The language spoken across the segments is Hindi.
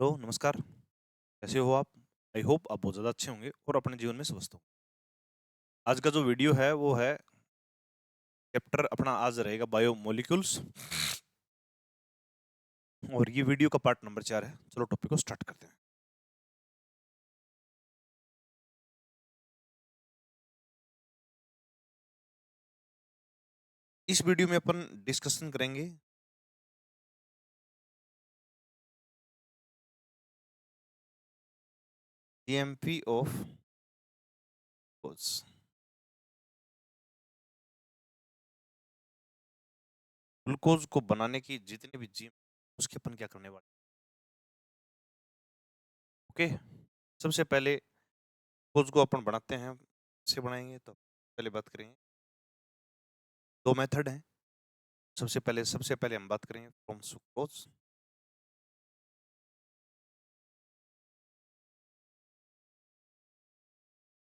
हेलो, नमस्कार। कैसे हो आप? आई होप आप बहुत ज़्यादा अच्छे होंगे और अपने जीवन में स्वस्थ हो। आज का जो वीडियो है वो है चैप्टर अपना आज रहेगा बायोमोलिक्यूल्स और ये वीडियो का पार्ट नंबर 4 है। चलो टॉपिक को स्टार्ट करते हैं। इस वीडियो में अपन डिस्कशन करेंगे जीएमपी ऑफ ग्लूकोज। ग्लूकोज को बनाने की जितनी भी जीन उसके अपन क्या करने वाले। ओके, सबसे पहले ग्लूकोज को अपन बनाते हैं। कैसे बनाएंगे तो पहले बात करेंगे। दो मेथड हैं। सबसे पहले हम बात करेंगे फ्रॉम सुक्रोज।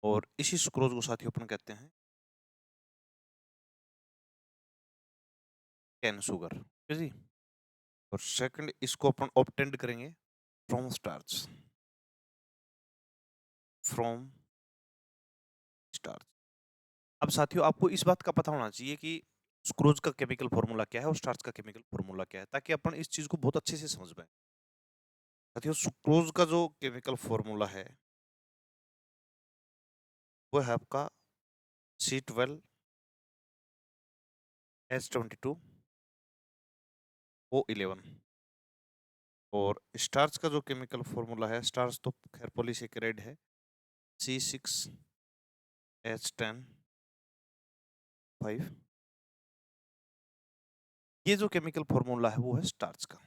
और इसी सुक्रोज को साथियों अपन कहते हैं कैन शुगर। ठीक है जी। और सेकंड इसको अपन ऑब्टेंड करेंगे फ्रॉम स्टार्च। From starch. अब साथियों आपको इस बात का पता होना चाहिए कि सुक्रोज का केमिकल फॉर्मूला क्या है और स्टार्च का केमिकल फॉर्मूला क्या है, ताकि अपन इस चीज को बहुत अच्छे से समझ पाए। साथियों सुक्रोज का जो केमिकल फॉर्मूला है वो है आपका C12H22O11। और स्टार्च का जो केमिकल फॉर्मूला है, स्टार्च तो खैर पॉलीसेकेराइड है, C6H10 5। ये जो केमिकल फॉर्मूला है वो है स्टार्च का।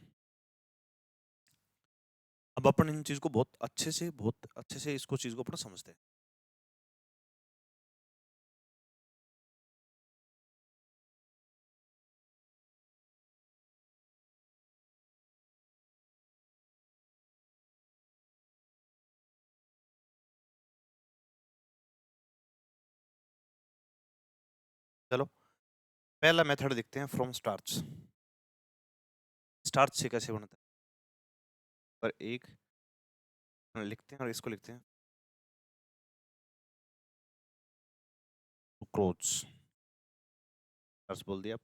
अब अपन इन चीज को बहुत अच्छे से इसको चीज को अपना समझते हैं। चलो पहला मेथड देखते हैं फ्रॉम स्टार्च। स्टार्च से कैसे बनता है, पर एक लिखते हैं और इसको लिखते हैं सुक्रोज। स्टार्च बोल दिया आप,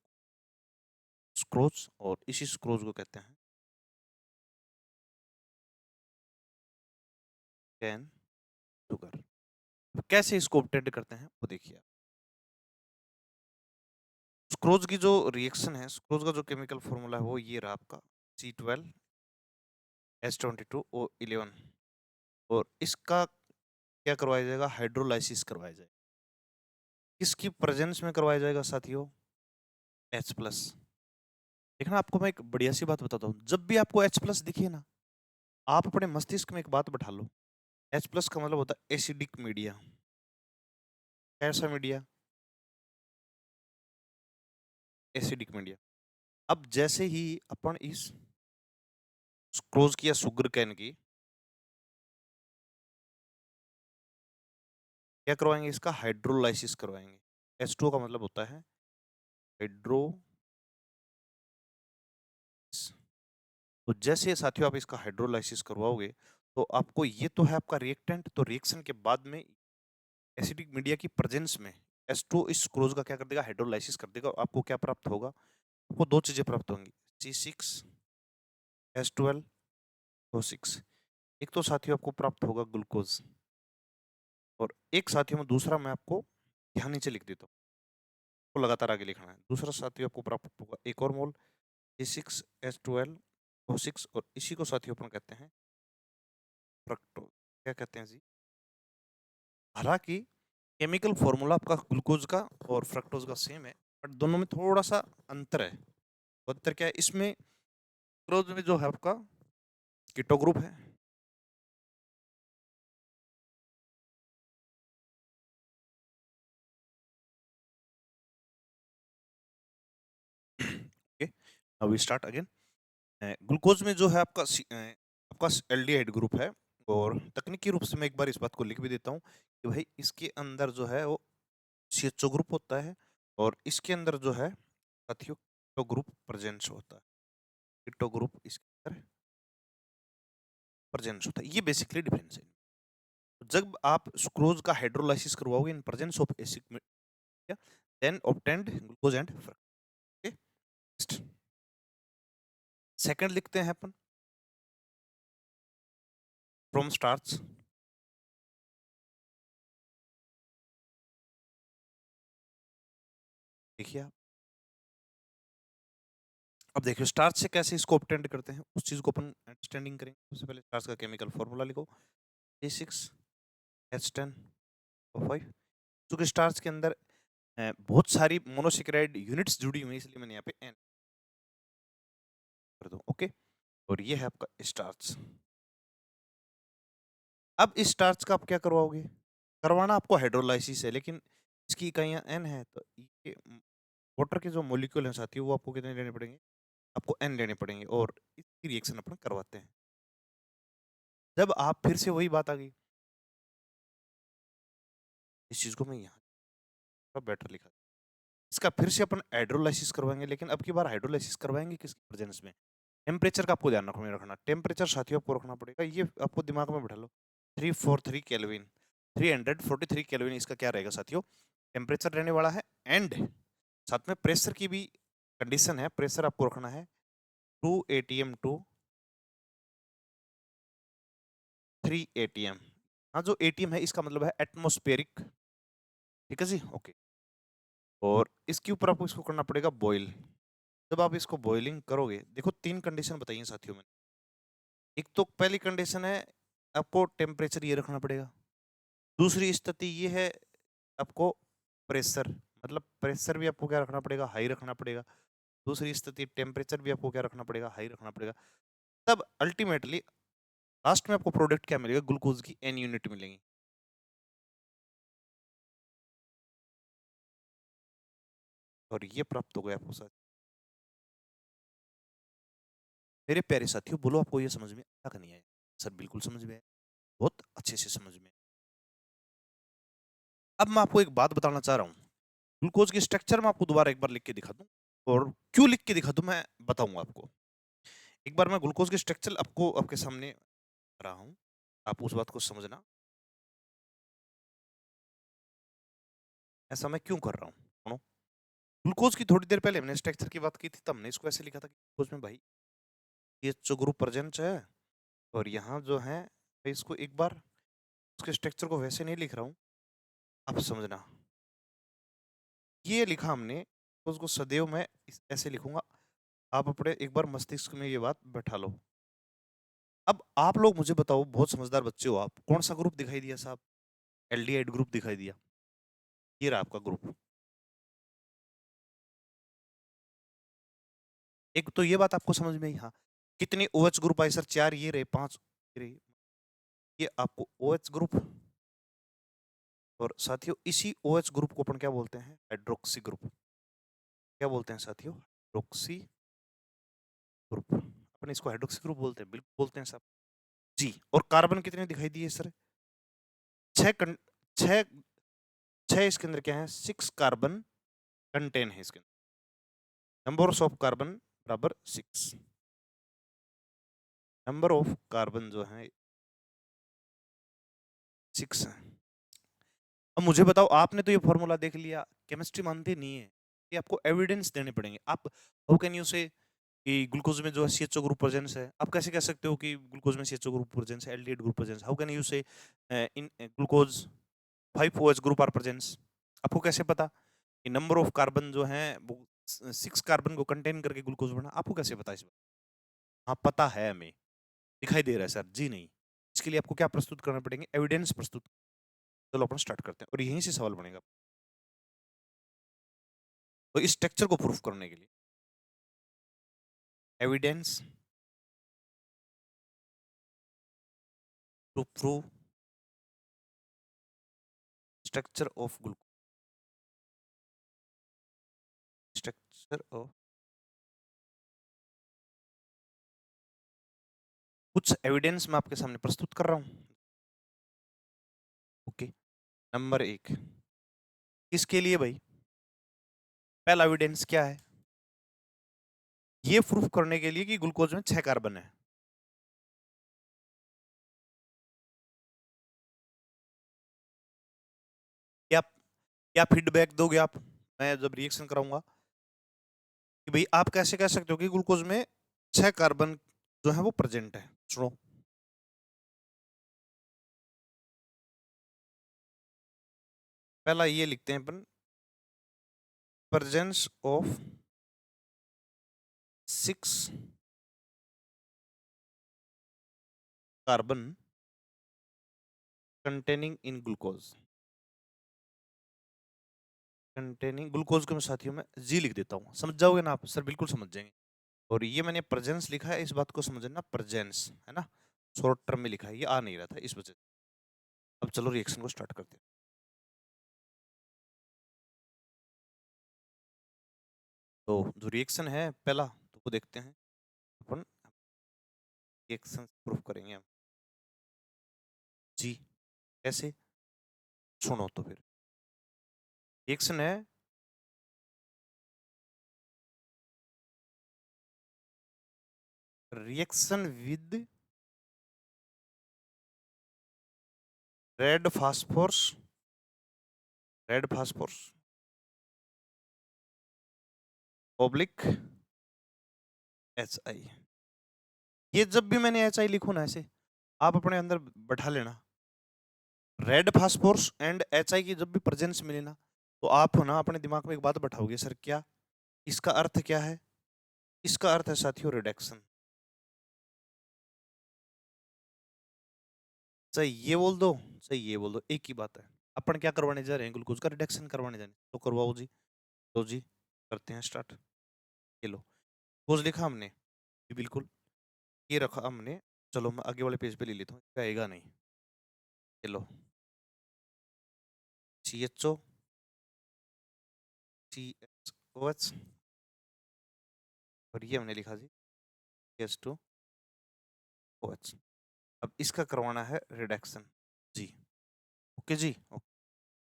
सुक्रोज। और इसी सुक्रोज को कहते हैं कैन शुगर। कैसे इसको ऑब्टेन करते हैं वो देखिए। सुक्रोज की जो रिएक्शन है, सुक्रोज का जो केमिकल फॉर्मूला है वो ये रहा आपका C12H22O11। और इसका क्या करवाया जाएगा, हाइड्रोलाइसिस करवाया जाएगा। किसकी प्रेजेंस में करवाया जाएगा साथियों, H+। देखना आपको मैं एक बढ़िया सी बात बताता हूँ, जब भी आपको H+ दिखे ना, आप अपने मस्तिष्क में एक बात बैठा लो। H+ का मतलब होता है एसिडिक मीडिया। कैसा मीडिया, एसिडिक मीडिया। अब जैसे ही अपन इस क्लोज किया शुगर कैन की, क्या करवाएंगे, इसका हाइड्रोलाइसिस करवाएंगे। H2O का मतलब होता है हाइड्रो। तो जैसे साथियों आप इसका हाइड्रोलाइसिस करवाओगे तो आपको ये तो है आपका रिएक्टेंट, तो रिएक्शन के बाद में एसिडिक मीडिया की प्रेजेंस में H2 इस क्लोज का क्या कर देगा, हाइड्रोलाइसिस कर देगा। और आपको क्या प्राप्त होगा, आपको दो चीजें प्राप्त होंगी, C6H12O6। एक तो साथियों आपको प्राप्त होगा ग्लूकोज, और एक साथियों में दूसरा मैं आपको ध्यान नीचे लिख देता हूँ, आपको लगातार आगे लिखना है। दूसरा साथियों आपको प्राप्त होगा एक और मोल C6H12O6। और इसी को साथियों अपन कहते हैं फ्रक्टोज। क्या कहते हैं जी, हालांकि केमिकल फॉर्मूला आपका ग्लूकोज का और फ्रक्टोज का सेम है, बट दोनों में थोड़ा सा अंतर है। वो अंतर क्या है, इसमें ग्लूकोज में जो है आपका कीटो ग्रुप है, okay. Now we start again. Glucose में जो है आपका आपका एल्डिहाइड ग्रुप है। और तकनीकी रूप से मैं एक बार इस बात को लिख भी देता हूँ कि भाई इसके अंदर जो है वो CHO ग्रुप होता है, और इसके अंदर जो है साथियों कीटो ग्रुप प्रेजेंस होता है। कीटो ग्रुप इसके अंदर प्रेजेंस होता है। ये बेसिकली डिफरेंस है। जब आप सुक्रोज का हाइड्रोलाइसिस करवाओगे in presence of acid then obtained glucose and fructose. Next second लिखते हैं अपन फ्रॉम स्टार्च। देखिए आप, अब देखिए स्टार्च से कैसे इसको ऑब्टेंड करते हैं उस चीज को अपन अंडरस्टैंडिंग करेंगे। सबसे पहले स्टार्च का केमिकल फॉर्मूला लिखो C6H10O5। क्योंकि स्टार्च के अंदर बहुत सारी मोनोसेकेराइड यूनिट्स जुड़ी हुई है, इसलिए मैंने यहाँ पे N कर दूं। ओके, और ये है आपका स्टार्च। अब इस स्टार्च का आप क्या करवाओगे? करवाना आपको हाइड्रोलाइसिस है, लेकिन इसकी इकाइयां N है, तो ये वाटर के जो मॉलिक्यूल हैं साथियों वो आपको कितने लेने पड़ेंगे? आपको N लेने पड़ेंगे, और इसकी रिएक्शन अपन करवाते हैं। जब आप फिर से वही बात आ गई, इस चीज को मैं यहाँ बेटर लिखा, इसका फिर से अपन हाइड्रोलाइसिस करवाएंगे, लेकिन अब की बार हाइड्रोलाइसिस करवाएंगे किसकी प्रेजेंस में? टेम्परेचर का आपको ध्यान रखना। टेम्परेचर साथियों आपको रखना पड़ेगा, ये आपको दिमाग में बैठा लो। 343 केल्विन, 343 केल्विन इसका क्या रहेगा साथियों? टेम्परेचर रहने वाला है, एंड साथ में प्रेशर की भी कंडीशन है। प्रेशर आपको रखना है 2 atm टू 3 atm। हाँ, जो एटीएम है इसका मतलब है एटमोस्फेरिक। ठीक है जी, ओके। और इसके ऊपर आपको इसको करना पड़ेगा बॉईल। जब आप इसको बॉइलिंग करोगे, देखो तीन कंडीशन बताइए साथियों में। एक तो पहली कंडीशन है आपको टेम्परेचर ये रखना पड़ेगा। दूसरी स्थिति ये है आपको प्रेशर, मतलब प्रेशर भी आपको क्या रखना पड़ेगा? हाई रखना पड़ेगा। दूसरी स्थिति टेम्परेचर भी आपको क्या रखना पड़ेगा? हाई रखना पड़ेगा। तब अल्टीमेटली लास्ट में आपको प्रोडक्ट क्या मिलेगा? ग्लूकोज की एन यूनिट मिलेंगी। और ये प्राप्त हो गया आपको साथ। मेरे प्यारे साथियों, बोलो आपको ये समझ में आया कि नहीं आया? सर बिल्कुल समझ में आया, बहुत अच्छे से समझ में। अब मैं आपको एक बात बताना चाह रहा हूँ। ग्लूकोज की स्ट्रक्चर में आपको दोबारा एक बार लिख के दिखा दूं, और क्यों लिख के दिखा दूं मैं बताऊंगा आपको। एक बार मैं ग्लूकोज की स्ट्रक्चर आपको आपके सामने रहा हूं, आप उस बात को समझना। ऐसा मैं क्यों कर रहा हूँ, सुनो। ग्लूकोज की थोड़ी देर पहले हमने स्ट्रक्चर की बात की थी, तब हमने इसको ऐसे लिखा था कि ग्लूकोज में भाई ये जो ग्रुप प्रेजेंट है, और यहाँ जो है इसको एक बार उसके स्ट्रक्चर को वैसे नहीं लिख रहा हूँ, आप समझना। ये लिखा हमने, तो उसको सदैव मैं ऐसे लिखूंगा। आप अपने एक बार मस्तिष्क में ये बात बैठा लो। अब आप लोग मुझे बताओ, बहुत समझदार बच्चे हो आप, कौन सा ग्रुप दिखाई दिया साहब? एल्डिहाइड ग्रुप दिखाई दिया। ये रहा आपका ग्रुप। एक तो ये बात आपको समझ में आई, हाँ। कितने OH ग्रुप आए सर? 4, ये रहे 5, ये रहे। ये आपको OH ग्रुप, और साथियों इसी OH ग्रुप को अपन क्या बोलते हैं? Hydroxy group. क्या बोलते हैं साथियों? Hydroxy group. अपन इसको हाइड्रोक्सी ग्रुप बोलते हैं, बिल्कुल बोलते हैं साहब जी। और कार्बन कितने दिखाई दिए सर? 6 6 6 इसके अंदर क्या है? 6 कार्बन कंटेन है इसके अंदर। नंबर ऑफ कार्बन बराबर 6। नंबर ऑफ कार्बन जो है 6 है। अब मुझे बताओ, आपने तो ये फॉर्मूला देख लिया, केमिस्ट्री मानते नहीं है, ये आपको एविडेंस देने पड़ेंगे। आप हाउ कैन यू से कि ग्लूकोज में जो है CHO ग्रुप प्रेजेंस है, आप कैसे कह सकते हो कि ग्लूकोज में CHO ग्रुप प्रेजेंस है, aldehyde group presence? How can you say in glucose 5 OH group are presence? आपको कैसे पता कि नंबर ऑफ कार्बन जो है वो 6 कार्बन को कंटेन करके ग्लूकोज बना? आपको कैसे पता इस बात? हाँ पता है हमें, दिखाई दे रहा है सर जी नहीं। इसके लिए आपको क्या प्रस्तुत करना पड़ेंगे? एविडेंस प्रस्तुत। चलो अपन स्टार्ट करते हैं, और यहीं से सवाल बनेगा। तो इस स्ट्रक्चर को प्रूफ करने के लिए evidence to prove structure of glucose, structure of, कुछ एविडेंस मैं आपके सामने प्रस्तुत कर रहा हूं। ओके, नंबर 1 किसके लिए भाई? पहला एविडेंस क्या है? ये प्रूफ करने के लिए कि ग्लूकोज में 6 कार्बन है। क्या फीडबैक दोगे आप, मैं जब रिएक्शन कराऊंगा, कि भाई आप कैसे कह सकते हो कि ग्लूकोज में 6 कार्बन जो है वो प्रेजेंट है। सुनो, पहला ये लिखते हैं अपन, presence of 6 carbon containing in glucose, containing glucose को मैं साथियों में जी लिख देता हूँ, समझ जाओगे ना आप सर, बिल्कुल समझ जाएंगे। और ये मैंने प्रेजेंस लिखा है, इस बात को समझना, प्रेजेंस है ना, शॉर्ट टर्म में लिखा है, ये आ नहीं रहा था इस वजह से। अब चलो रिएक्शन को स्टार्ट करते हैं। तो जो रिएक्शन है पहला, तो वो देखते हैं अपन, रिएक्शन प्रूफ करेंगे हम जी, कैसे, सुनो तो फिर। रिएक्शन है reaction with red phosphorus, red phosphorus oblique H I. ये जब भी मैंने एच आई लिखू ना ऐसे, आप अपने अंदर बैठा लेना, red phosphorus and H I की जब भी प्रेजेंस मिले ना, तो आप ना अपने दिमाग में एक बात बैठाओगे, सर क्या, इसका अर्थ क्या है, इसका अर्थ है साथियों रिडक्शन। चाहे ये बोल दो, चाहे ये बोल दो, एक ही बात है। अपन क्या करवाने जा रहे हैं, ग्लूकोज का रिडक्शन करवाने जा रहे हैं, तो करवाओ जी। तो जी करते हैं स्टार्ट। ये लो, ग्लूकोज लिखा हमने, जी बिल्कुल, ये रखा हमने। चलो मैं आगे वाले पेज पे ले लेता हूँ, आएगा नहीं। ये लो, C H O, C H O H, और ये हमने लिखा G H two O H. अब इसका करवाना है रिडक्शन जी। ओके जी, ओके।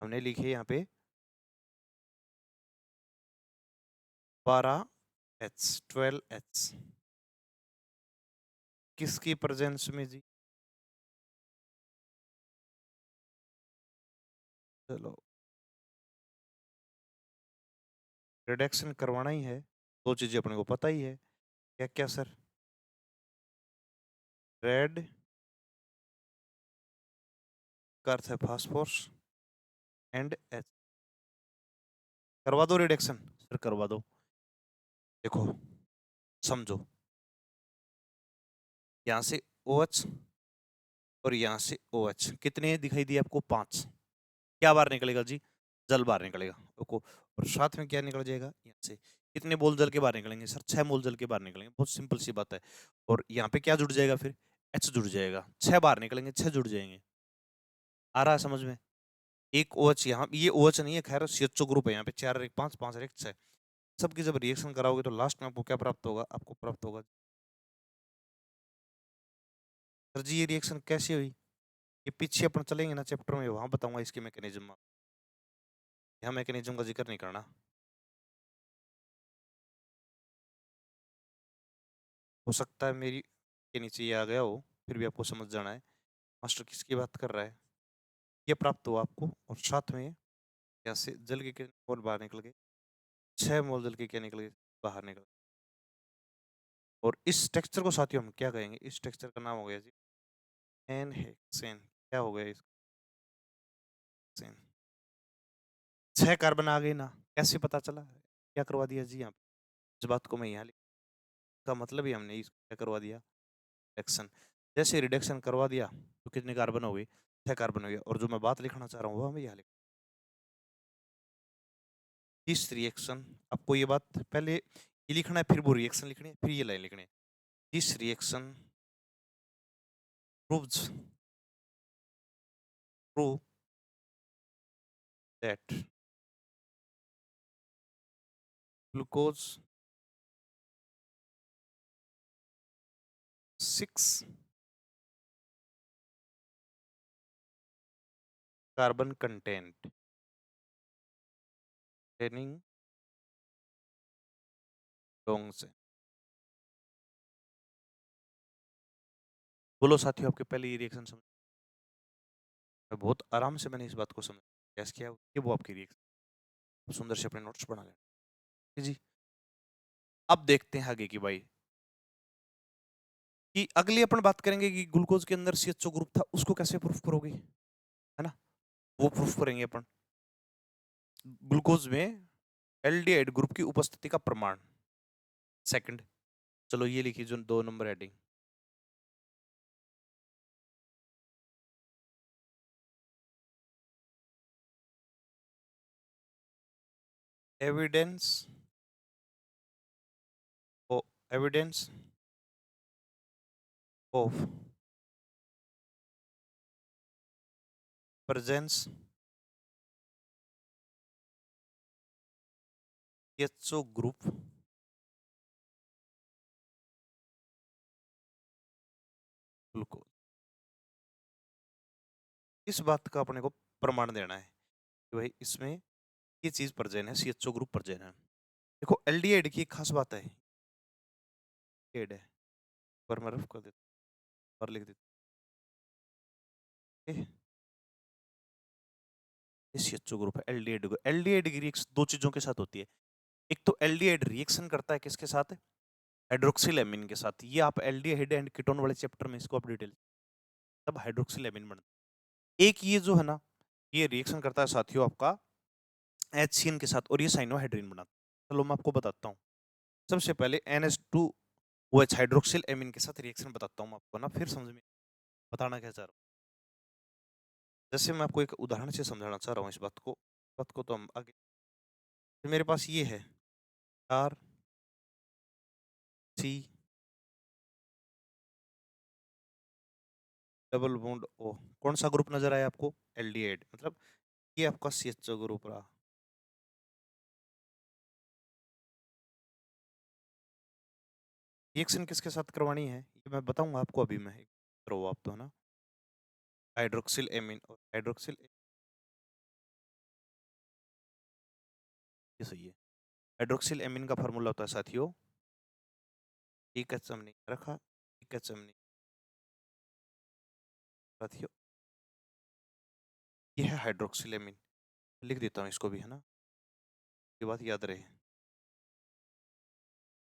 हमने लिखे यहाँ पे 12H किसकी प्रेजेंस में जी, चलो रिडक्शन करवाना ही है, दो चीजें अपने को पता ही है, क्या क्या सर, रेड का अर्थ है फास्फोरस एंड एच। करवा दो रिडक्शन सर, करवा दो। देखो समझो, यहाँ से ओ एच और यहाँ से ओ एच, कितने दिखाई दिए आपको, 5। क्या बाहर निकलेगा जी, जल बाहर निकलेगा, ओको। और साथ में क्या निकल जाएगा, यहाँ से कितने मोल जल के बाहर निकलेंगे सर, 6 मोल जल के बाहर निकलेंगे, बहुत सिंपल सी बात है। और यहाँ पे क्या जुड़ जाएगा फिर, एच जुड़ जाएगा, 6 बाहर निकलेंगे, 6 जुड़ जाएंगे। आ रहा है समझ में, एक ओ एच, यहाँ ये ओ एच नहीं है, खैर सी एच ओ ग्रुप है, यहाँ पे 4 और 1 5, 5 और 1 6। सबकी जब रिएक्शन कराओगे तो लास्ट में आपको क्या प्राप्त होगा, आपको प्राप्त होगा, सर जी ये रिएक्शन कैसे हुई, ये पीछे अपन चलेंगे ना चैप्टर में, वहां बताऊंगा इसके मैकेनिज्म। यहाँ मैकेनिज्म का जिक्र नहीं करना। हो सकता है मेरी के नीचे ये आ गया हो, फिर भी आपको समझ जाना है मास्टर किसकी बात कर रहा है। ये प्राप्त हुआ आपको, और साथ में यहाँ से जल के और बाहर निकल गए, 6 मोल जल के क्या निकल गए, बाहर निकल गए। और इस टेक्सचर को साथियों हम क्या कहेंगे, इस टेक्सचर का नाम हो गया जी एनहेक्सेन। क्या हो गया इसका, 6 कार्बन आ गए ना, कैसे पता चला, क्या करवा दिया जी यहाँ पे? इस बात को मैं यहाँ लिख, का मतलब ही हमने इसको क्या करवा दिया, रिडक्शन। जैसे रिडक्शन करवा दिया तो कितने कार्बन हो गए, 6 कार्बन हो गया। और जो मैं बात लिखना चाह रहा हूँ वो हमें यहाँ लिख, दिस रिएक्शन, आपको ये बात पहले ये लिखना है, फिर वो रिएक्शन लिखनी है, फिर ये लाइन लिखनी है। This reaction proves, prove that glucose 6 carbon content containing long से। बोलो साथियों, आपके पहले ये रिएक्शन समझ, बहुत आराम से मैंने इस बात को समझ कैसे किया, ये वो आपकी रिएक्शन। सुंदर से अपने नोट्स बना लेना। ठीक जी। अब देखते हैं आगे की भाई, कि अगली अपन बात करेंगे कि ग्लूकोज के अंदर सीएचओ ग्रुप था, उसको कैसे प्रूफ करोगे, है ना, वो प्रूफ करेंगे अपन। ग्लूकोज में एल्डिहाइड ग्रुप की उपस्थिति का प्रमाण, सेकंड। चलो ये लिखिए जो 2 number heading, evidence of evidence of presence CHO group glucose. इस बात का अपने को प्रमाण देना है कि भाई इसमें ये चीज प्रेजेंट है, सीएचओ ग्रुप प्रेजेंट है। देखो एल्डिहाइड की एक खास बात है, एड है, पर मैं रफ कर देता हूं, और लिख देता हूं, ये सीएचओ ग्रुप है। एल्डिहाइड की रिएक्शन दो चीजों के साथ होती है। एक तो एल्डिहाइड रिएक्शन करता है किसके साथ, हाइड्रोक्सिल एमीन के साथ। ये आप एल्डिहाइड एंड कीटोन वाले चैप्टर में इसको आप डिटेल, तब हाइड्रोक्सिल एमीन बनता है। एक ये जो है ना, ये रिएक्शन करता है साथियों आपका HCN के साथ, और ये साइनोहाइड्रिन बनाता है। चलो मैं आपको बताता हूँ। सबसे पहले NH2OH हाइड्रोक्सिल एमीन के साथ रिएक्शन बताता हूँ मैं आपको ना, फिर समझ में बताना क्या चाह रहा हूँ। जैसे मैं आपको एक उदाहरण से समझाना चाह रहा हूँ इस बात को तो हम आगे, तो मेरे पास ये है RC डबल बॉन्ड O, कौन सा ग्रुप नजर आया आपको, एल्डिहाइड, मतलब ये आपका CHO ग्रुप रहा। रिएक्शन किसके साथ करवानी है ये मैं बताऊंगा आपको अभी, मैं करो आप तो, है ना, हाइड्रोक्सिल एमीन और हाइड्रोक्सिल, ये सही है। हाइड्रोक्सिल एमीन का फार्मूला होता है साथियों, एक एच हमने रखा, एक एच हमने साथियों, ये है हाइड्रोक्सिल एमीन। लिख देता हूँ इसको भी, है ना, ये बात याद रहे,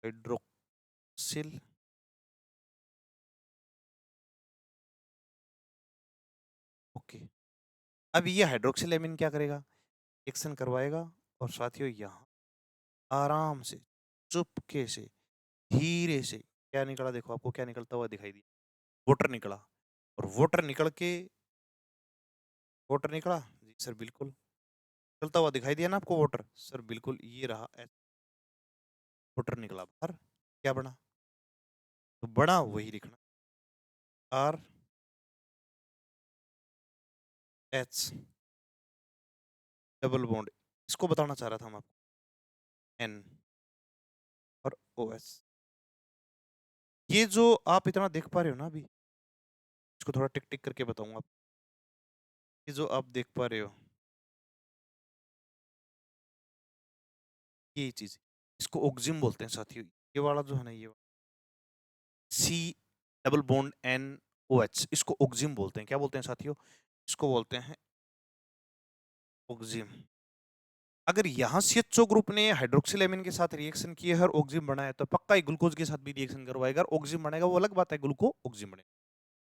हाइड्रोक्सिल ओके। अब ये हाइड्रोक्सिल एमीन क्या करेगा, रिएक्शन करवाएगा, और साथियों यहाँ आराम से चुपके से धीरे से क्या निकला, देखो आपको क्या निकलता हुआ दिखाई दिया, वाटर निकला। और वाटर निकल के, वाटर निकला जी सर बिल्कुल, चलता हुआ दिखाई दिया ना आपको वाटर, सर बिल्कुल ये रहा वाटर निकला बाहर, क्या बना, तो बड़ा वही लिखना, RH डबल बॉन्ड, इसको बताना चाह रहा था हम आपको, N और OS। ये जो आप इतना देख पा रहे हो ना अभी, इसको थोड़ा टिक टिक करके बताऊंगा आप, ये जो आप देख पा रहे हो ये चीज, इसको ऑक्जिम बोलते हैं साथियों। ये वाला जो है ना, ये C डबल बॉन्ड NOH, इसको ऑक्जिम बोलते हैं। क्या बोलते हैं साथियों, इसको बोलते हैं ऑक्जिम। अगर यहाँ CHO ग्रुप ने हाइड्रोक्सिल एमीन के साथ रिएक्शन किए है और ऑक्जिम बनाया, तो पक्का ही ग्लूकोज के साथ भी रिएक्शन करवाएगा, और ऑक्जिम बनेगा, वो अलग बात है, ग्लूको ऑक्जिम बनेगा।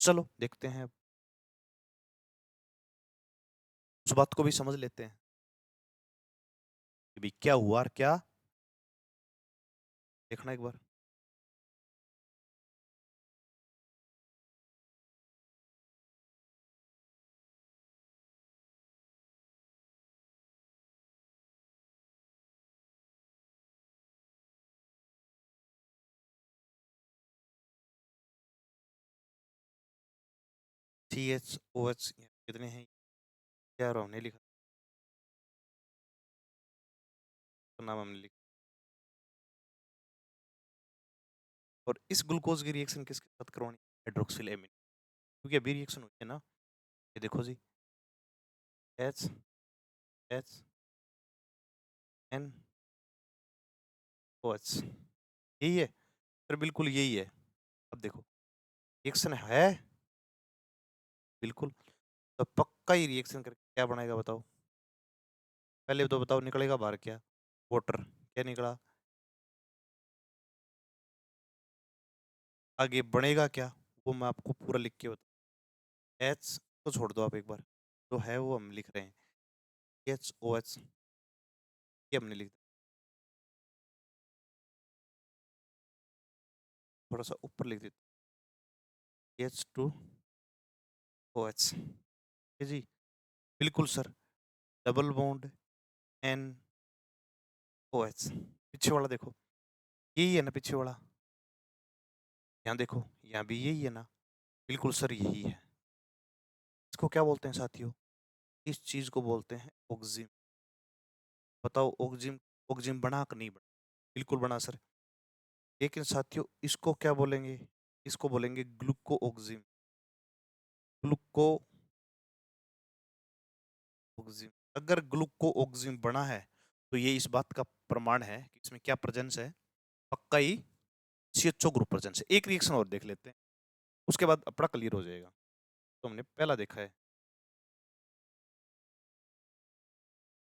चलो देखते हैं, उस बात को भी समझ लेते हैं कि भाई क्या हुआ और क्या, देखना एक बार। CHOH कितने हैं, यार हमने लिखा, तो नाम हमने लिखा, और इस ग्लूकोज की रिएक्शन किसके साथ करवानी, हाइड्रोक्सिल एमीन, क्योंकि अभी रिएक्शन हुई है ना, ये देखो जी, HNOH, यही है सर, बिल्कुल यही है। अब देखो रिएक्शन है, बिल्कुल, तो पक्का ही रिएक्शन करके क्या बनाएगा बताओ, पहले तो बताओ निकलेगा बाहर क्या? वाटर। क्या निकला? आगे बढ़ेगा क्या? वो मैं आपको पूरा लिख के बता। एच तो छोड़ दो आप एक बार, जो है वो हम लिख रहे हैं। HOH ये हमने लिख दिया। थोड़ा सा ऊपर लिख देते, H2OH। ठीक है जी, बिल्कुल सर। Double bond NOH। पीछे वाला देखो, यही है ना पीछे वाला? यहाँ देखो, यहाँ भी यही है ना? बिल्कुल सर यही है। इसको क्या बोलते हैं साथियों? इस चीज को बोलते हैं ऑक्जिम। बताओ ऑक्जिम, ऑक्जिम बना कि नहीं बना? बिल्कुल बना सर। लेकिन साथियों इसको क्या बोलेंगे? इसको बोलेंगे ग्लूको ऑक्जिम। ग्लूको ऑक्जिम। अगर ग्लूको ऑक्जिम बना है तो ये इस बात का प्रमाण है कि इसमें क्या प्रेजेंस है? पक्का ही CHO ग्रुप प्रेजेंस है। एक रिएक्शन और देख लेते हैं, उसके बाद अपना क्लियर हो जाएगा। तो हमने पहला देखा है,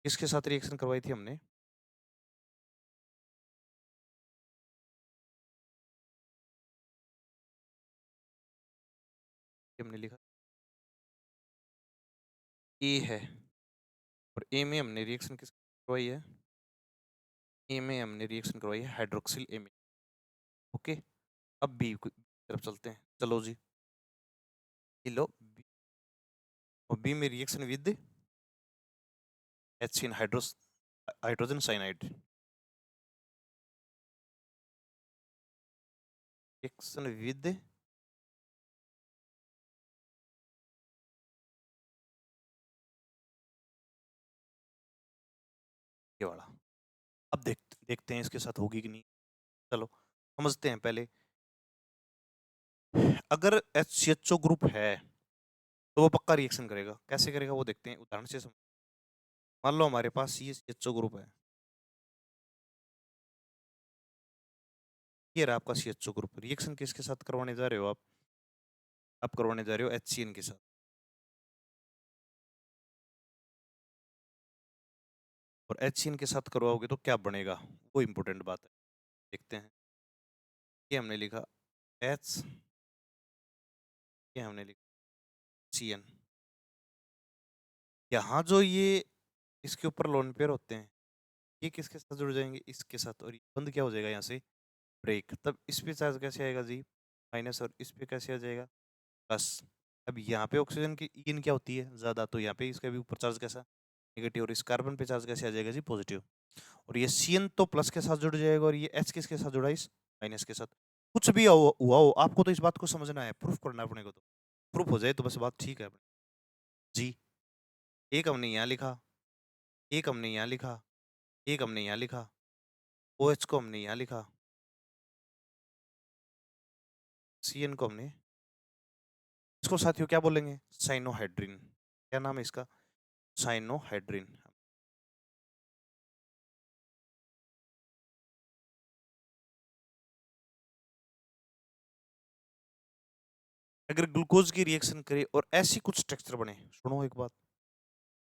किसके साथ रिएक्शन करवाई थी हमने? ये हमने लिखा ए है, और ए में हमने रिएक्शन किस करवाई है? ए में हमने रिएक्शन करवाई है हाइड्रोक्सिल एमिन। ओके, अब बी की तरफ चलते हैं। चलो जी, ये लो B, और बी में reaction with HCN hydrogen cyanide. Reaction with ये वाला। अब देखते हैं इसके साथ होगी कि नहीं। चलो समझते हैं पहले। अगर HCHO ग्रुप है तो वो पक्का रिएक्शन करेगा। कैसे करेगा वो देखते हैं उदाहरण से मान लो हमारे पास ये CHO ग्रुप है, ये रहा आपका CHO ग्रुप। रिएक्शन किसके साथ करवाने जा रहे हो आप करवाने जा रहे हो HCN के साथ। और HCN के साथ करवाओगे तो क्या बनेगा, वो इंपॉर्टेंट बात है। देखते हैं। ये हमने लिखा H, ये हमने लिखा CN। यहाँ जो ये इसके ऊपर लोन पेयर होते हैं, ये किसके साथ जुड़ जाएंगे? इसके साथ। और ये बंद क्या हो जाएगा यहाँ से? ब्रेक। तब इस पे चार्ज कैसे आएगा जी? माइनस। और इस पे कैसे आ जाएगा? प्लस। अब यहाँ पे ऑक्सीजन की इन क्या होती है? ज़्यादा। तो यहाँ पे इसका भी ऊपर चार्ज कैसा? नेगेटिव। और इस कार्बन पे चार्ज कैसे आ जाएगा जी? पॉजिटिव। और ये CN तो प्लस के साथ जुड़ जाएगा, और ये H किसके साथ जुड़ा? इस माइनस के साथ। कुछ भी हुआ हो, आपको तो इस बात को समझना है, प्रूफ करना है अपने को। तो प्रूफ हो जाए तो बस बात ठीक है जी। एक हमने यहाँ लिखा, एक हमने यहाँ लिखा, एक हमने यहाँ लिखा, OH को हमने यहाँ लिखा, CN को हमने। इसको साथियों क्या बोलेंगे? साइनोहाइड्रिन। क्या नाम है इसका? साइनोहाइड्रिन। अगर ग्लूकोज की रिएक्शन करे और ऐसी कुछ स्ट्रक्चर बने, सुनो एक बात,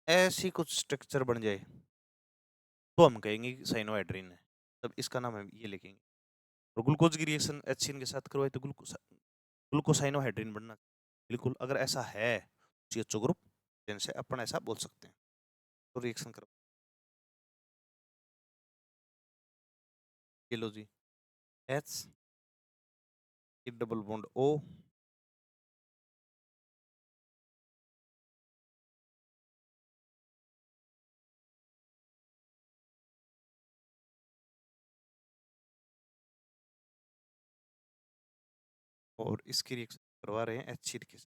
ऐसी कुछ स्ट्रक्चर बन जाए तो हम कहेंगे कि साइनोहाइड्रिन है। तब इसका नाम हम ये लिखेंगे। और ग्लूकोज की रिएक्शन HCN के साथ करवाए तो ग्लूकोसाइनोहाइड्रिन बनना। बिल्कुल, अगर ऐसा है CHO ग्रुप, जिनसे अपन ऐसा बोल सकते हैं। तो रिएक्शन करो, ये लो जी, H, डबल बॉन्ड O, और इसकी रिएक्शन करवा रहे हैं HCN के साथ।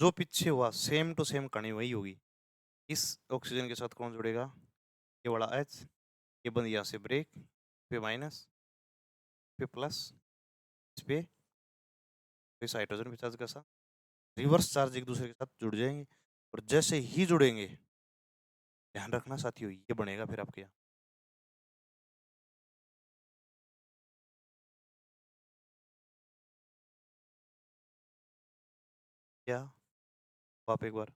जो पीछे हुआ सेम टू सेम कहानी वही होगी। इस ऑक्सीजन के साथ कौन जुड़ेगा? ये वाला H, ये बंद यहाँ से ब्रेक, पे माइनस, पे प्लस, इस पे इस हाइड्रोजन पे चार्ज कैसा? रिवर्स चार्ज एक दूसरे के साथ जुड़ जाएंगे। और जैसे ही जुड़ेंगे, ध्यान रखना साथियों, ये बनेगा फिर आपके यहाँ क्या? आप एक बार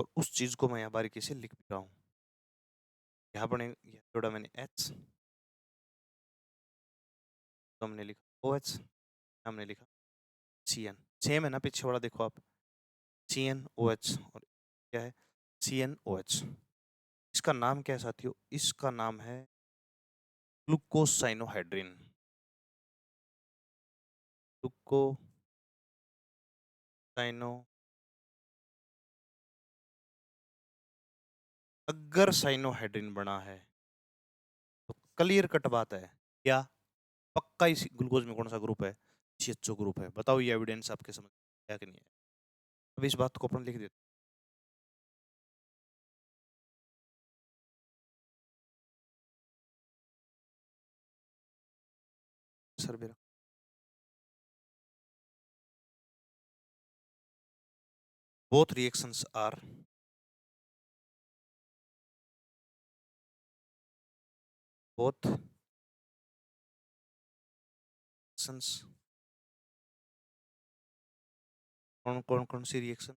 और उस चीज को मैं यहाँ बारीकी से लिख भी रहा हूँ। यहाँ बने, यहाँ जोड़ा मैंने H, तो हमने लिखा OH, हमने लिखा CN। सेम है ना पीछे वाला, देखो आप, CnOH, और क्या है CnOH। इसका नाम क्या है साथियों? इसका नाम है ग्लूकोसाइनोहाइड्रिन। ग्लूकोसाइनो, अगर साइनोहाइड्रिन बना है तो क्लियर कट बात है क्या, पक्का इस ग्लूकोज में कौन सा ग्रुप है? CHO ग्रुप है। बताओ ये एविडेंस आपके समझ में आया कि नहीं है? अब इस बात को अपन लिख देते हैं सर मेरा। Both reactions are, both reactions, कौन कौन कौन सी reaction?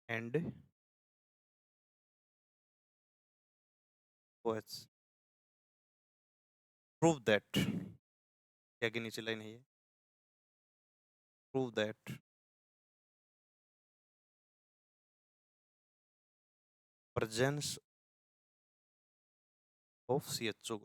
And OH, prove that, क्या की नीचे लाइन है ये, prove that presence of CHO।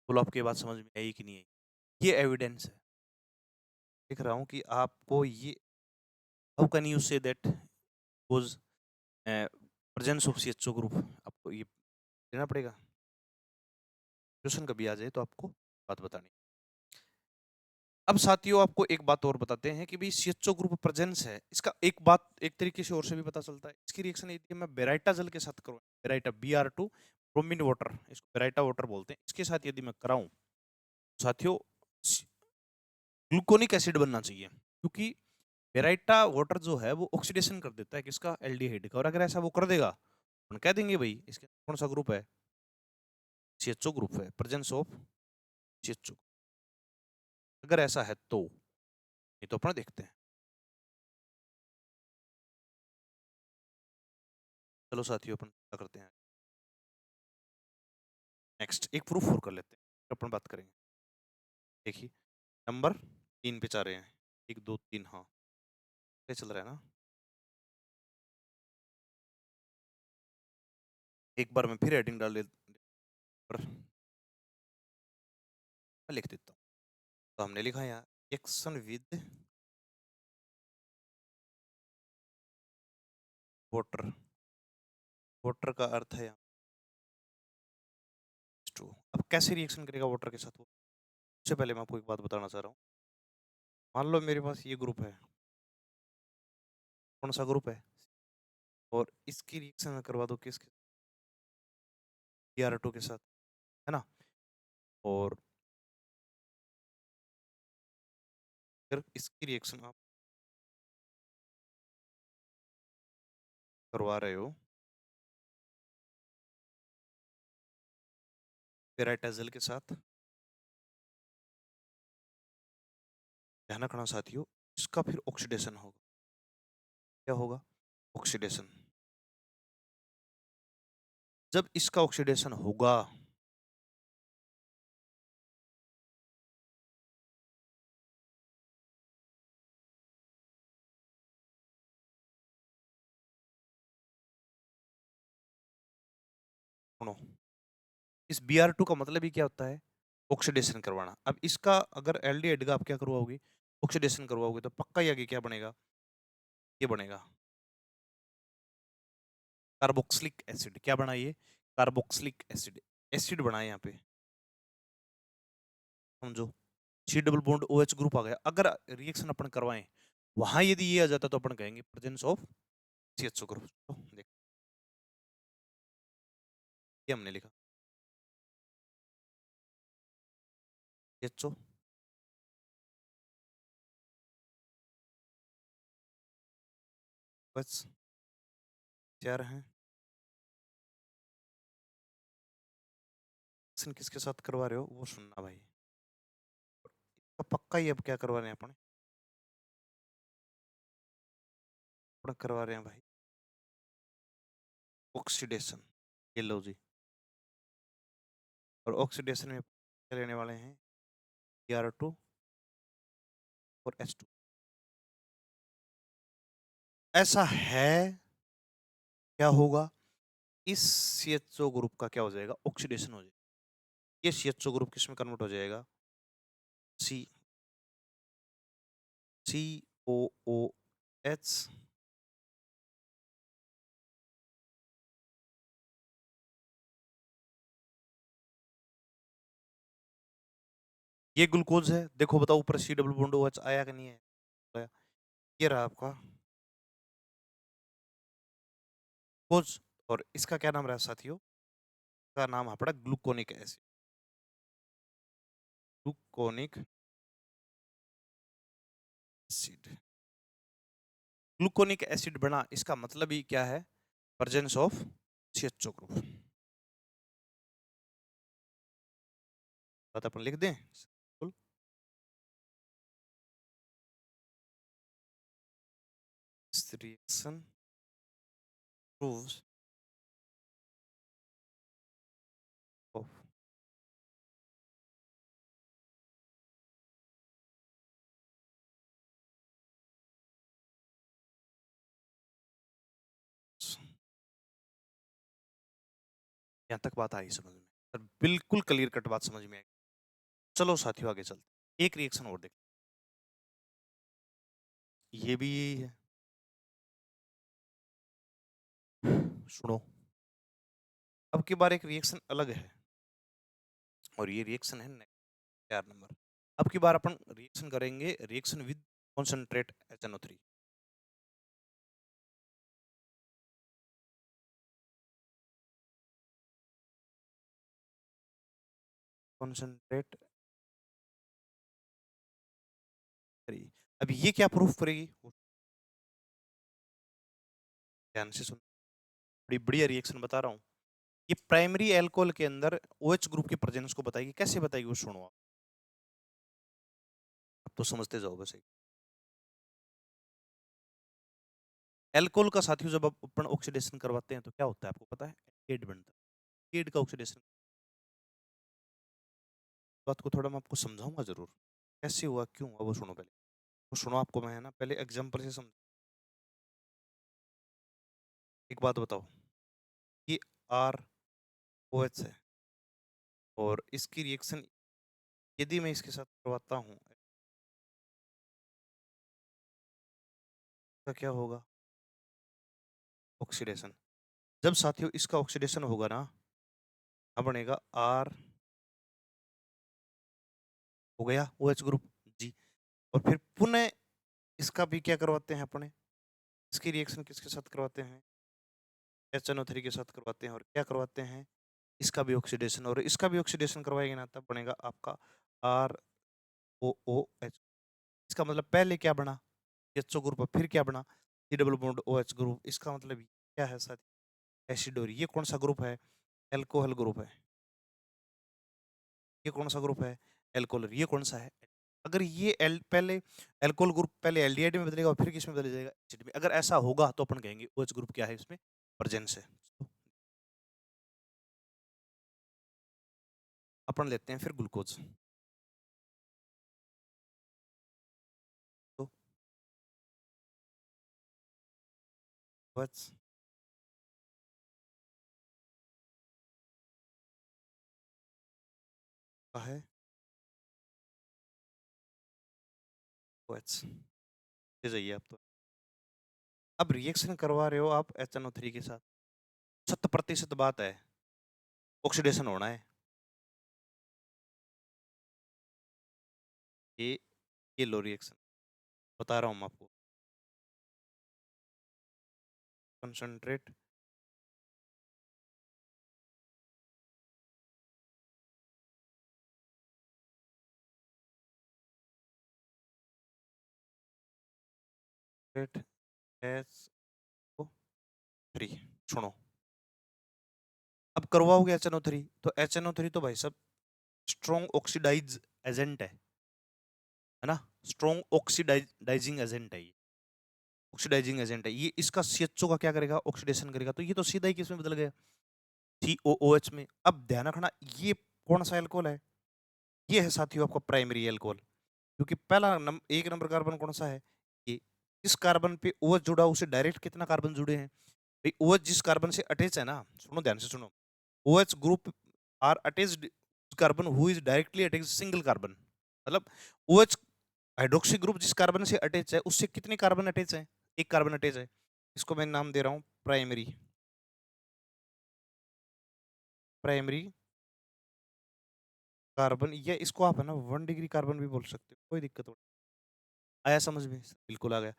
बोलो आपकी बात समझ में आई कि नहीं आई? ये एविडेंस है, लिख रहा हूँ कि आपको ये, how can you say that was presence of CHO group, आपको ये देना पड़ेगा। क्वेश्चन कभी आ जाए तो आपको बात बतानी। अब साथियों आपको एक बात और बताते हैं कि भाई CHO ग्रुप प्रेजेंस है, इसका एक बात एक तरीके से और से भी पता चलता है। इसकी रिएक्शन यदि मैं बेराइटा जल के साथ करूँ, बेराइटा Br2 ब्रोमीन वाटर, इसको बेराइटा वाटर बोलते हैं, इसके साथ यदि मैं कराऊं साथियों, ग्लूकोनिक एसिड बनना चाहिए, क्योंकि बेराइटा वाटर जो है वो ऑक्सीडेशन कर देता है किसका, एल्डिहाइड का। और अगर ऐसा वो कर देगा तो हम कह देंगे भाई इसके कौन सा ग्रुप है, CHO ग्रुप है, प्रेजेंस ऑफ CHO। अगर ऐसा है तो ये तो अपना देखते हैं। चलो साथियों अपन क्या करते हैं, नेक्स्ट एक प्रूफ और कर लेते हैं, अपन बात करेंगे। देखिए नंबर 3 पे जा रहे हैं, 1 2 3, हाँ ये चल रहा है ना। एक बार मैं फिर हेडिंग डाल पर मैं लिख देता हूँ। तो हमने लिखा यहाँ रिएक्शन विद वाटर, वाटर का अर्थ है H2। अब कैसे रिएक्शन करेगा वाटर के साथ वो, उससे पहले मैं आपको एक बात बताना चाह रहा हूँ। मान लो मेरे पास ये ग्रुप है, कौन सा ग्रुप है, और इसकी रिएक्शन मैं करवा दो किसके, Br2 के साथ, है ना। और फिर इसकी रिएक्शन आप करवा रहे हो पेराइटाजल के साथ, ध्यान रखना साथियों, इसका फिर ऑक्सीडेशन होगा। क्या होगा? ऑक्सीडेशन। जब इसका ऑक्सीडेशन होगा सुनो, इस Br2 का मतलब ही क्या होता है, ऑक्सीडेशन करवाना। अब इसका अगर एल्डिहाइड का आप क्या करवाओगे, ऑक्सीडेशन करवाओगे, तो पक्का ही आगे क्या बनेगा, ये बनेगा कार्बोक्सिलिक एसिड। क्या बना ये, कार्बोक्सिलिक एसिड, एसिड बना है यहाँ पे, समझो। C double bond OH group आ गया। अगर रिएक्शन अपन करवाएं वहां यदि ये आ जाता तो अपन कहेंगे प्रेजेंस ऑफ CHO ग्रुप। तो देख ये हमने लिखा CHO, बस तैयार हैं। रिएक्शन किसके साथ करवा रहे हो वो सुनना भाई। अब पक्का ही अब क्या करवा रहे हैं अपन अपन करवा रहे हैं भाई ऑक्सीडेशन। ये लो जी। और ऑक्सीडेशन में क्या लेने वाले हैं Br2 और H2। ऐसा है क्या होगा इस CHO ग्रुप का क्या हो जाएगा ऑक्सीडेशन हो जाएगा। ये CHO ग्रुप किस में कन्वर्ट हो जाएगा C COOH। ये ग्लूकोज है देखो बताओ ऊपर C डबल बॉन्ड OH आया कि नहीं है आया। ये रहा आपका ग्लूकोज। और इसका क्या नाम रहा साथियों का नाम है पड़ा gluconic acid. Gluconic acid. Gluconic acid बना इसका मतलब ही क्या है प्रेजेंस ऑफ CHO ग्रुप। बात अपन लिख दें this reaction proves of यहाँ तक बात आई समझ में और बिल्कुल क्लियर कट बात समझ में आई। चलो साथियों आगे चलते एक रिएक्शन और देख ये भी यही है सुनो। अब की बार एक रिएक्शन अलग है और ये रिएक्शन है 4 नंबर। अब की बार अपन रिएक्शन करेंगे reaction with concentrate HNO3। Concentrate 3। अब ये क्या प्रूफ करेगी ध्यान से सुन बड़ी बढ़िया रिएक्शन बता रहा हूँ। ये प्राइमरी एल्कोहल के अंदर OH ग्रुप की प्रेजेंस को बताएगी कैसे बताएगी वो सुनो अब तो समझते जाओ बस। एल्कोहल का साथियों जब अपन ऑक्सीडेशन करवाते हैं तो क्या होता है आपको पता है एल्डिहाइड बनता है। एल्डिहाइड का ऑक्सीडेशन बात को थोड़ा मैं आपको समझाऊंगा जरूर कैसे हुआ क्यों हुआ वो सुनो पहले वो सुनो आपको मैं है ना पहले एग्जांपल से समझ। एक बात बताओ ये ROH है और इसकी रिएक्शन यदि मैं इसके साथ करवाता हूँ तो क्या होगा ऑक्सीडेशन। जब साथियों इसका ऑक्सीडेशन होगा ना अब बनेगा R हो गया OH ग्रुप जी। और फिर पुनः इसका भी क्या करवाते हैं अपने इसकी रिएक्शन किसके साथ करवाते हैं HNO3 के साथ करवाते हैं और क्या करवाते हैं इसका भी ऑक्सीडेशन और इसका भी ऑक्सीडेशन करवाएंगे ना तब बनेगा आपका ROOH। इसका मतलब पहले क्या बना HO ग्रुप फिर क्या बना C double bond OH group. इसका मतलब क्या है साथ एसिड और ये कौन सा ग्रुप है एल्कोहल ग्रुप है। ये कौन सा ग्रुप है एल्कोहल ये कौन सा है। अगर ये पहले एल्कोहल ग्रुप पहले एल्डिहाइड में बदलेगा और फिर किस में बदल जाएगा एसिड में। अगर ऐसा होगा तो अपन कहेंगे OH ग्रुप क्या है इसमें प्रेजेंस है। अपन लेते हैं फिर ग्लूकोज तो OH का है OH ले जाइए आप तो। अब रिएक्शन करवा रहे हो आप HNO3 के साथ 70% बात है ऑक्सीडेशन होना है। ये ये लो रिएक्शन बता रहा हूँ मैं आपको कंसंट्रेट एच 3। सुनो, अब करवाओगे HNO3, तो HNO3 तो भाई सब स्ट्रॉन्ग ऑक्सीडाइज एजेंट है ना, स्ट्रॉन्ग ऑक्सीडाइजिंग एजेंट है ये, ऑक्सीडाइजिंग एजेंट है ये। इसका CHO का क्या करेगा, ऑक्सीडेशन करेगा, तो ये तो सीधा ही किसमें बदल गया, COOH में। अब ध्यान रखना, ये कौन सा एल्कोहल है, ये है साथियों आपका प्राइमरी एल्कोहल, क्योंकि पहला एक नंबर कार्बन कौन सा है, ये। इस कार्बन पे OH जुड़ा, उसे डायरेक्ट कितना कार्बन जुड़े हैं भाई, OH जिस कार्बन से अटैच है ना, सुनो ध्यान से सुनो, OH group are attached carbon who is directly attached single carbon, मतलब OH हाइड्रोक्सी ग्रुप जिस कार्बन से अटैच है उससे कितने कार्बन अटैच है, एक कार्बन अटैच है। इसको मैं नाम दे रहा हूं प्राइमरी, प्राइमरी कार्बन, या इसको आप है ना 1 डिग्री कार्बन भी बोल सकते हो, कोई दिक्कत नहीं। आया समझ में, बिल्कुल आ गया।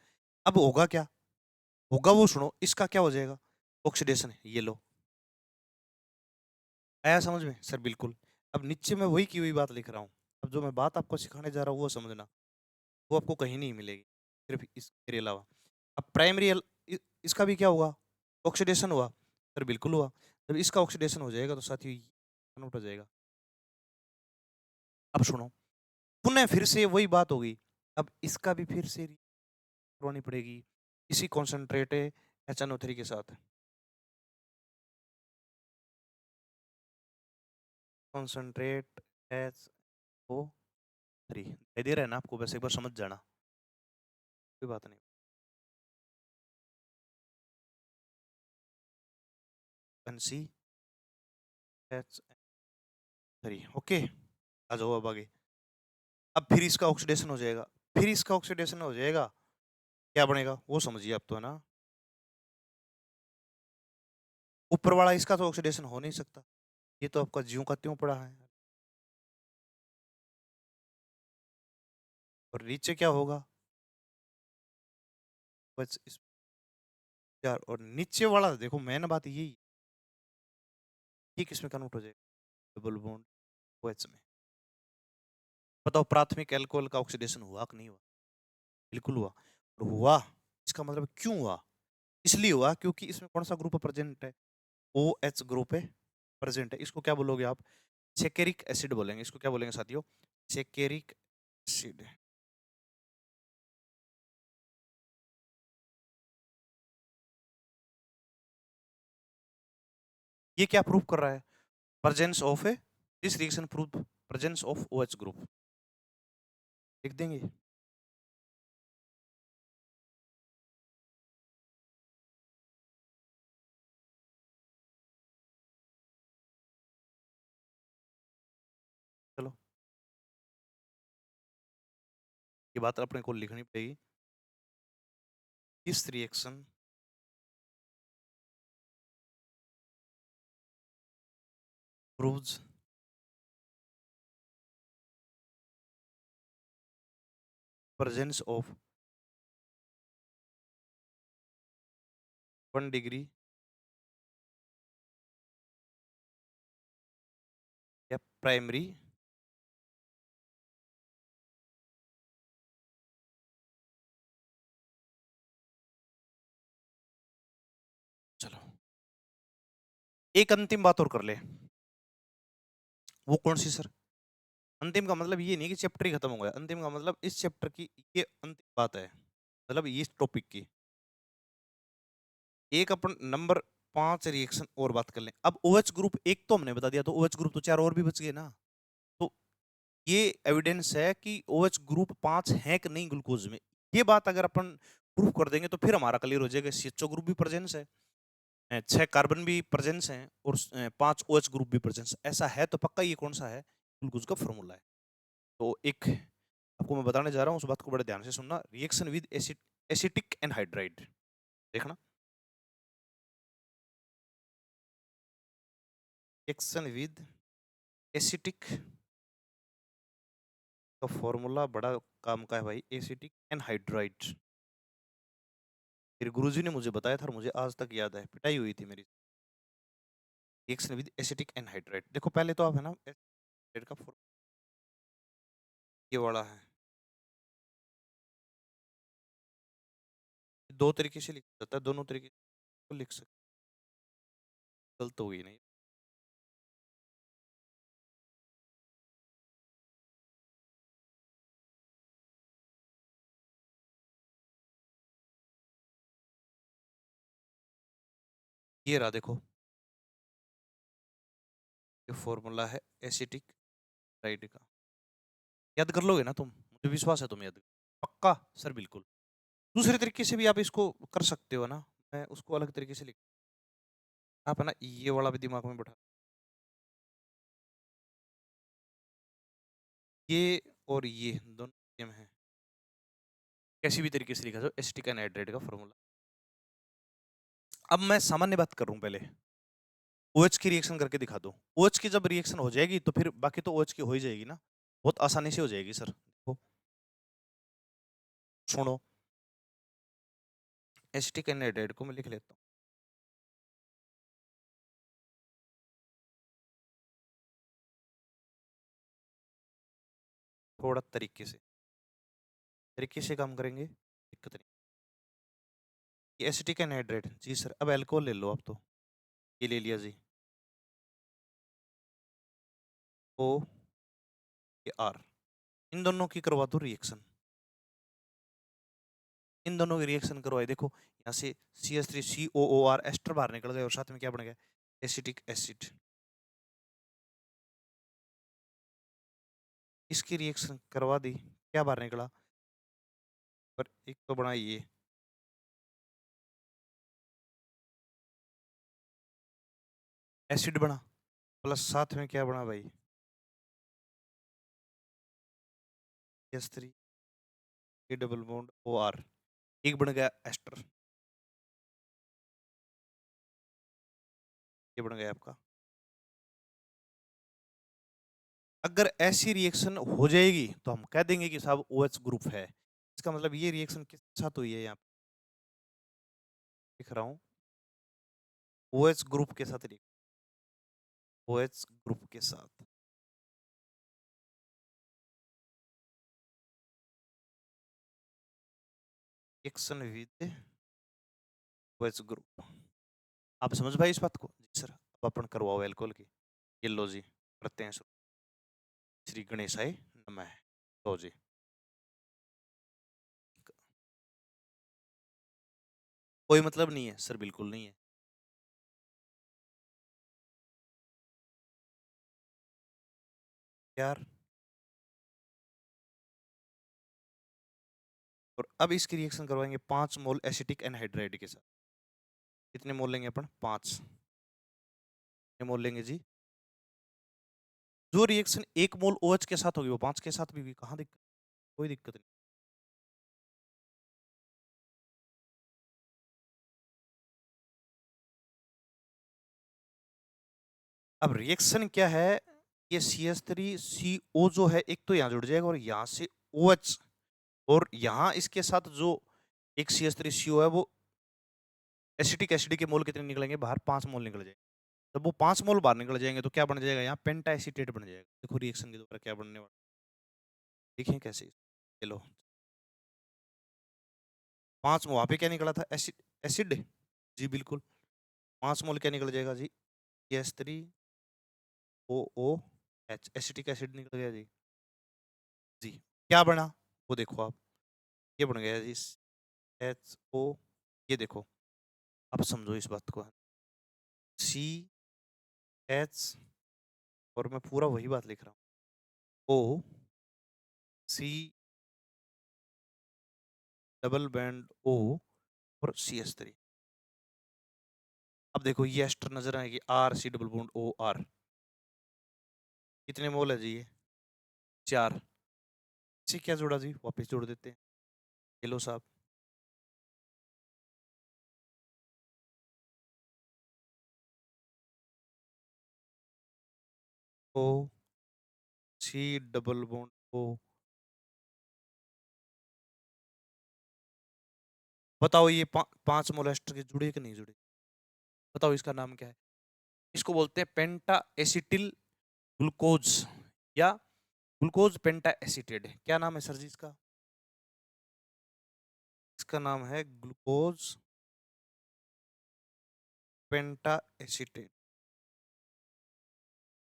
अब होगा क्या, होगा वो सुनो, इसका क्या हो जाएगा, ऑक्सीडेशन है, ये लो। आया समझ में सर, बिल्कुल। अब नीचे मैं वही की हुई बात लिख रहा हूँ, अब जो मैं बात आपको सिखाने जा रहा हूँ वो समझना, वो आपको कहीं नहीं मिलेगी सिर्फ इसके अलावा। अब प्राइमरी इसका भी क्या हुआ, ऑक्सीडेशन हुआ, सर बिल्कुल हुआ। जब इसका ऑक्सीडेशन हो जाएगा तो साथियों कन्वर्ट हो जाएगा। अब सुनो, पुनः फिर से वही बात होगी, अब इसका भी फिर से करवानी पड़ेगी इसी कॉन्सेंट्रेट HNO3 के साथ, कॉन्सेंट्रेट HO3 दे रहे हैं ना आपको, वैसे एक बार समझ जाना, कोई बात नहीं। NCH3, okay. आ जाओ अब आगे। अब फिर इसका ऑक्सीडेशन हो जाएगा, फिर इसका ऑक्सीडेशन हो जाएगा, क्या बनेगा वो समझिए अब तो, है ना। ऊपर वाला इसका तो ऑक्सीडेशन हो नहीं सकता, ये तो आपका ज्यों का त्यों पड़ा है। और नीचे क्या होगा, बस इस यार, और नीचे वाला देखो, मेन बात यही, ये किसमें कन्वर्ट हो जाएगा, डबल बॉन्ड OH में। बताओ प्राथमिक अल्कोहल का ऑक्सीडेशन हुआ कि नहीं हुआ, बिल्कुल हुआ। और हुआ, इसका मतलब क्यों हुआ, इसलिए हुआ क्योंकि इसमें कौन सा ग्रुप प्रेजेंट है, OH ग्रुप है प्रेजेंट है। इसको क्या बोलोगे आप, सेकेरिक एसिड बोलेंगे, इसको क्या बोलेंगे साथियों, सेकेरिक एसिड। ये क्या प्रूव कर रहा है, presence of A, this reaction prove presence of OH group, लिख देंगे। चलो, ये बात अपने को लिखनी पड़ेगी, this reaction proves presence of 1 degree या प्राइमरी चलो, एक अंतिम बात और कर ले, वो कौन सी सर, अंतिम का मतलब ये नहीं कि चैप्टर ही खत्म हो गया, अंतिम का मतलब इस चैप्टर की ये अंतिम बात है, मतलब ये टॉपिक की एक अपन नंबर 5 रिएक्शन और बात कर लें। अब OH ग्रुप एक तो हमने बता दिया, तो OH ग्रुप तो 4 और भी बच गए ना, तो ये एविडेंस है कि OH ग्रुप 5 है कि नहीं ग्लूकोज में, ये बात अगर अपन प्रूफ कर देंगे तो फिर हमारा क्लियर हो जाएगा, CHO ग्रुप भी प्रेजेंस है, 6 कार्बन भी प्रेजेंस है, और 5 OH ग्रुप भी प्रेजेंस, ऐसा है तो पक्का ये कौन सा है, ग्लूकोज का फॉर्मूला है। तो एक आपको मैं बताने जा रहा हूँ, उस बात को बड़े ध्यान से सुनना, रिएक्शन विद एसिटिक एनहाइड्राइड, देखना, रिएक्शन विद एसिटिक का फॉर्मूला बड़ा काम का है भाई, एसिटिक एनहाइड्राइड, मेरे गुरुजी ने मुझे बताया था और मुझे आज तक याद है, पिटाई हुई थी मेरी, रिएक्शन विद एसिटिक एनहाइड्राइड। देखो पहले तो आप है ना एसिड का ये वाला है, दो तरीके से लिखा जाता है, दोनों तरीके से लिख सकते गलत हो गई नहीं। ये रहा देखो, ये फॉर्मूला है एसिटिक राइड का। याद कर लोगे ना तुम, मुझे विश्वास है तुम याद पक्का। सर बिल्कुल। दूसरे तरीके से भी आप इसको कर सकते हो ना, मैं उसको अलग तरीके से लिख, आप है ना ये वाला भी दिमाग में बैठा, ये और ये दोनों सेम है, कैसी भी तरीके से लिखा जाए एसिटिक एनहाइड्राइड का फॉर्मूला। अब मैं सामान्य बात कर रहा हूँ पहले, OH की रिएक्शन करके दिखा दो। OH की जब रिएक्शन हो जाएगी तो फिर बाकी तो OH की हो ही जाएगी ना, बहुत आसानी से हो जाएगी सर। देखो सुनो, एसिटिक एनहाइड्राइड को मैं लिख लेता हूँ, थोड़ा तरीके से काम करेंगे, दिक्कत नहीं। ये एसिटिक एनहाइड्राइड जी सर, अब अल्कोहल ले लो आप तो, ये ले लिया जी, O ये R, इन दोनों की करवा दो रिएक्शन, इन दोनों की रिएक्शन करवाई, देखो यहाँ से CH3COOR एस्टर बाहर निकल गए और साथ में क्या बन गया, एसिटिक एसिड। इसकी रिएक्शन करवा दी, क्या बाहर निकला, पर एक तो बना ये एसिड बना, प्लस साथ में क्या बना भाई, S3 डबल बॉन्ड OR, एक बन गया एस्टर, ये बन गया आपका। अगर ऐसी रिएक्शन हो जाएगी तो हम कह देंगे कि साहब OH ग्रुप है, इसका मतलब ये रिएक्शन किसके साथ हुई है, यहाँ लिख रहा हूँ OH ग्रुप के साथ, OH ग्रुप के साथ। रिएक्शन विद OH ग्रुप, आप समझ पाए इस बात को जी सर। अब अपन करवाओ एल्कोहल की, ये लो जी, करते हैं शुरू। श्री गणेशाय नमः, लो जी। कोई मतलब नहीं है सर, बिल्कुल नहीं है यार। और अब इसकी रिएक्शन करवाएंगे 5 मोल एसिटिक एनहाइड्राइड के साथ, कितने मोल लेंगे अपन, 5 मोल लेंगे जी। जो रिएक्शन 1 मोल OH के साथ होगी वो 5 के साथ भी कहाँ दिक्कत, कोई दिक्कत नहीं। अब रिएक्शन क्या है, ये CH3CO जो है एक तो यहाँ जुड़ जाएगा और यहाँ से OH, और यहाँ इसके साथ जो एक CH3CO है वो एसिटिक एसिड के मोल कितने निकलेंगे बाहर, 5 मोल निकल जाएंगे। जब वो 5 मोल बाहर निकल जाएंगे तो क्या बन जाएगा, यहाँ पेंटा एसीटेट बन जाएगा। देखो रिएक्शन के द्वारा क्या बनने वाला, देखें कैसे, चलो 5 वहां पे क्या निकला था, एसिड, एसिड जी बिल्कुल, 5 मोल क्या निकल जाएगा जी, S3OOH एसिटिक एसिड निकल गया जी। जी क्या बना, वो देखो आप, ये बन गया जी HO, ये देखो, आप समझो इस बात को, CH, और मैं पूरा वही बात लिख रहा हूँ, OC डबल बैंड O और CH3। अब देखो ये एस्टर नजर आएगी, RC डबल बॉन्ड OR, कितने मोल है जी ये, 4, इसे क्या जोड़ा जी, वापस जोड़ देते हैं, ये लो साहब, OC डबल बॉन्ड O। बताओ ये 5 मोल एस्टर के जुड़े कि नहीं जुड़े, बताओ इसका नाम क्या है, इसको बोलते हैं पेंटा एसिटिल ग्लूकोज या ग्लूकोज पेंटा एसिटेट, क्या नाम है सर जी इसका, इसका नाम है ग्लूकोज पेंटा एसिटेट।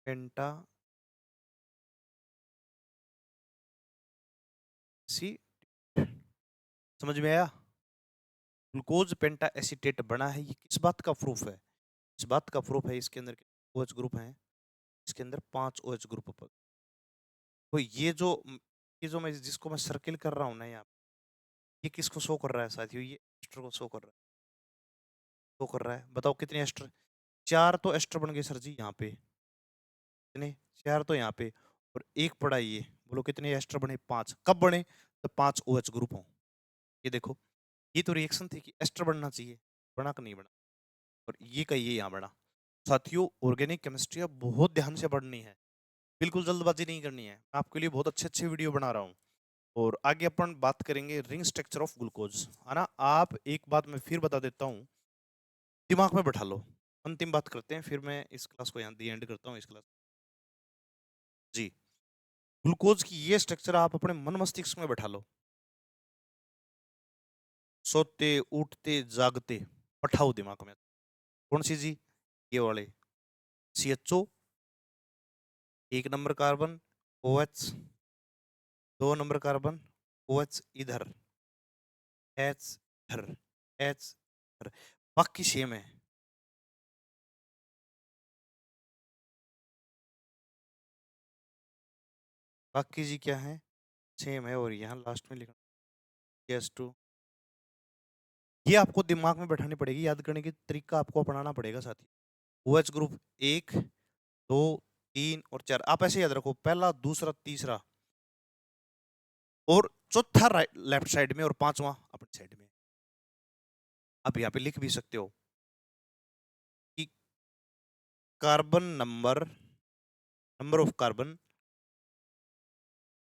पेंटा सी, समझ में आया? ग्लूकोज पेंटा एसीटेट बना है, ये किस बात का प्रूफ है? इस बात का प्रूफ है इसके अंदर OH ग्रुप हैं, इसके अंदर 5 OH ग्रुप पर। तो ये जो मैं जिसको मैं सर्किल कर रहा हूँ ना यहाँ, ये किसको शो कर रहा है साथियों? ये एस्टर को शो कर रहा है। शो कर रहा है, बताओ कितने एस्टर? 4 तो एस्टर बन गए सर जी यहाँ पे, कितने? 4 तो यहाँ पे, और एक पड़ा ये, बोलो कितने एस्टर बने? 5। कब बने? तो 5 OH ग्रुप हो। ये देखो, ये तो रिएक्शन थी कि एस्टर बनना चाहिए, बना कि नहीं बना, और ये का ये यहाँ बना। साथियों ऑर्गेनिक केमिस्ट्री अब बहुत ध्यान से पढ़नी है, बिल्कुल जल्दबाजी नहीं करनी है। आपके लिए बहुत अच्छे अच्छे वीडियो बना रहा हूँ। और आगे अपन बात करेंगे रिंग स्ट्रक्चर ऑफ ग्लूकोज, है ना। आप एक बात मैं फिर बता देता हूँ, दिमाग में बैठा लो। अंतिम बात करते हैं, फिर मैं इस क्लास को यहाँ दी एंड करता हूँ इस क्लास जी। ग्लूकोज की ये स्ट्रक्चर आप अपने मन मस्तिष्क में बैठा लो। सोते उठते जागते पठाओ दिमाग में। कौन सी जी? ये वाले CHO, 1 number carbon OH, 2 number carbon OH इधर, H इधर, H इधर, बाकी सेम है। बाकी जी क्या है? सेम है, और यहाँ लास्ट में लिखना CH2। ये आपको दिमाग में बैठानी पड़ेगी, याद करने की तरीका आपको अपनाना पड़ेगा साथी। OH ग्रुप 1, 2, 3 और 4, आप ऐसे याद रखो, पहला, दूसरा, तीसरा, और चौथा राइट लेफ्ट साइड में, और पांचवा अपनी साइड में। आप यहाँ पे लिख भी सकते हो कि carbon number, number of carbon,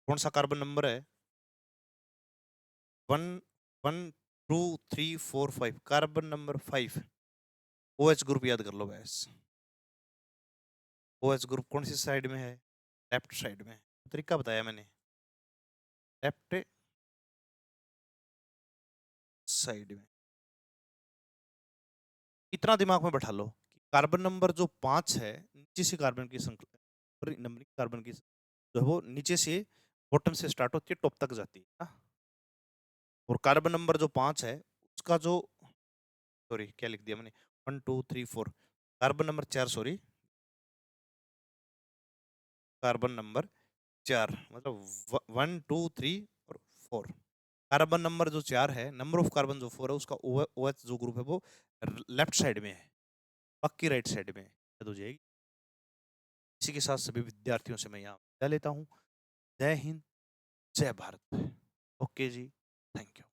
कौन सा कार्बन नंबर है? 1, 1, 2, 3, 4, 5, कार्बन नंबर 5। OH ग्रुप याद कर लो बस। OH ग्रुप कौन सी साइड में है? लेफ्ट साइड में। तरीका बताया मैंने, लेफ्ट साइड में। इतना दिमाग में बैठा लो कि कार्बन नंबर जो 5 है, नीचे से कार्बन की संख्या, नंबरिंग कार्बन की जो है वो नीचे से बॉटम से स्टार्ट होती है, टॉप तक जाती है ना? और कार्बन नंबर जो 5 है उसका जो, सॉरी क्या लिख दिया मैंने, 1, 2, 3, 4, carbon number 4, sorry, carbon number 4 मतलब 1, 2, 3 और 4। कार्बन नंबर जो 4 है, नंबर ऑफ कार्बन जो 4 है, उसका OH जो ग्रुप है वो लेफ्ट साइड में है, पक्की राइट साइड में याद हो जाएगी। इसी के साथ सभी विद्यार्थियों से मैं यहाँ विदा लेता हूँ। जय हिंद, जय भारत। ओके जी, थैंक यू।